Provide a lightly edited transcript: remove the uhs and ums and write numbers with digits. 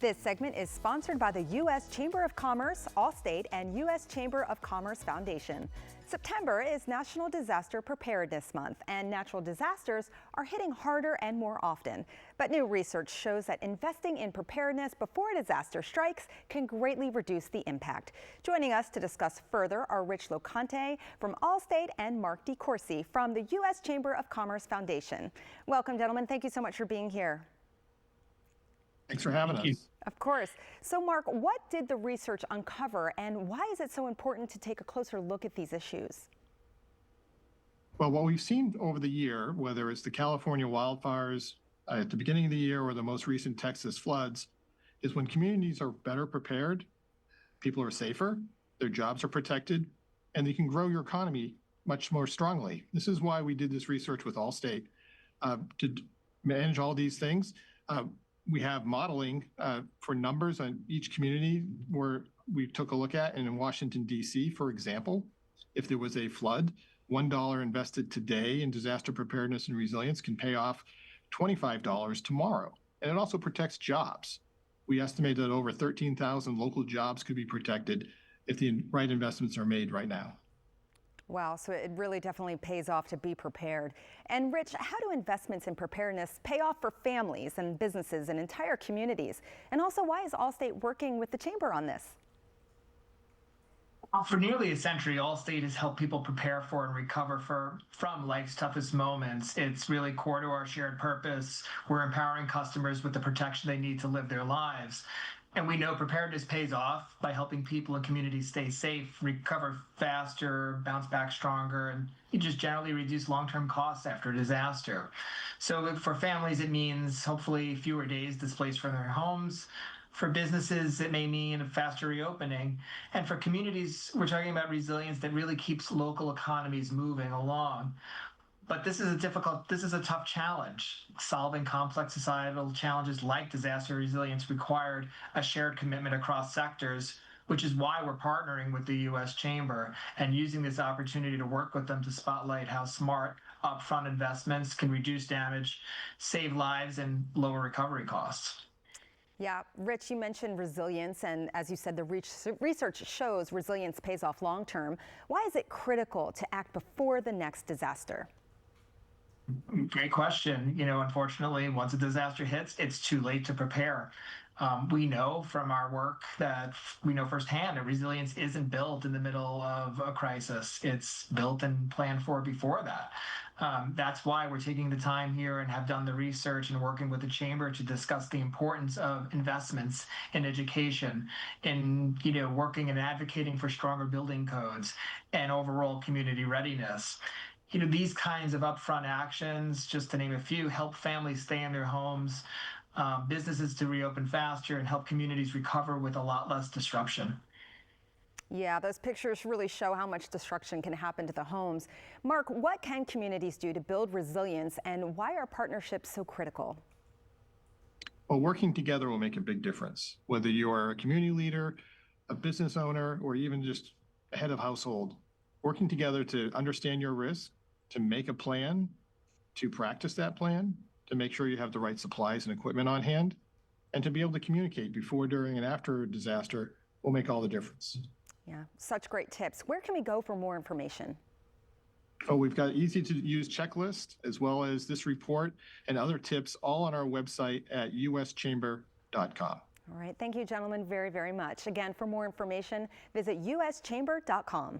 This segment is sponsored by the U.S. Chamber of Commerce, Allstate, and U.S. Chamber of Commerce Foundation. September is National Disaster Preparedness Month, and natural disasters are hitting harder and more often. But new research shows that investing in preparedness before a disaster strikes can greatly reduce the impact. Joining us to discuss further are Rich Locante from Allstate and Mark DeCourcy from the U.S. Chamber of Commerce Foundation. Welcome, gentlemen. Thank you so much for being here. Thanks for having us. Of course. So, Mark, what did the research uncover, and why is it so important to take a closer look at these issues? Well, what we've seen over the year, whether it's the California wildfires at the beginning of the year or the most recent Texas floods, is when communities are better prepared, people are safer, their jobs are protected, and they can grow your economy much more strongly. This is why we did this research with Allstate to manage all these things. We have modeling for numbers on each community where we took a look at. And in Washington, D.C., for example, if there was a flood, $1 invested today in disaster preparedness and resilience can pay off $25 tomorrow. And it also protects jobs. We estimate that over 13,000 local jobs could be protected if the right investments are made right now. Wow, so it really definitely pays off to be prepared. And Rich, how do investments in preparedness pay off for families and businesses and entire communities? And also, why is Allstate working with the Chamber on this? For nearly a century, Allstate has helped people prepare for and recover from life's toughest moments. It's really core to our shared purpose. We're empowering customers with the protection they need to live their lives. And we know preparedness pays off by helping people and communities stay safe, recover faster, bounce back stronger, and you just generally reduce long-term costs after a disaster. So for families, it means hopefully fewer days displaced from their homes. For businesses, it may mean a faster reopening. And for communities, we're talking about resilience that really keeps local economies moving along. But this is a tough challenge. Solving complex societal challenges like disaster resilience required a shared commitment across sectors, which is why we're partnering with the U.S. Chamber and using this opportunity to work with them to spotlight how smart upfront investments can reduce damage, save lives, and lower recovery costs. Yeah, Rich, you mentioned resilience, and as you said, the research shows resilience pays off long term. Why is it critical to act before the next disaster? Great question. Unfortunately, once a disaster hits, it's too late to prepare. We know from our work that we know firsthand that resilience isn't built in the middle of a crisis. It's built and planned for before that. That's why we're taking the time here and have done the research and working with the Chamber to discuss the importance of investments in education, in working and advocating for stronger building codes and overall community readiness. These kinds of upfront actions, just to name a few, help families stay in their homes, businesses to reopen faster, and help communities recover with a lot less disruption. Yeah, those pictures really show how much destruction can happen to the homes. Mark, what can communities do to build resilience, and why are partnerships so critical? Well, working together will make a big difference. Whether you are a community leader, a business owner, or even just a head of household, working together to understand your risk, to make a plan, to practice that plan, to make sure you have the right supplies and equipment on hand, and to be able to communicate before, during, and after a disaster will make all the difference. Yeah, such great tips. Where can we go for more information? Oh, we've got easy to use checklist as well as this report and other tips all on our website at uschamber.com. All right, thank you, gentlemen, very, very much. Again, for more information, visit uschamber.com.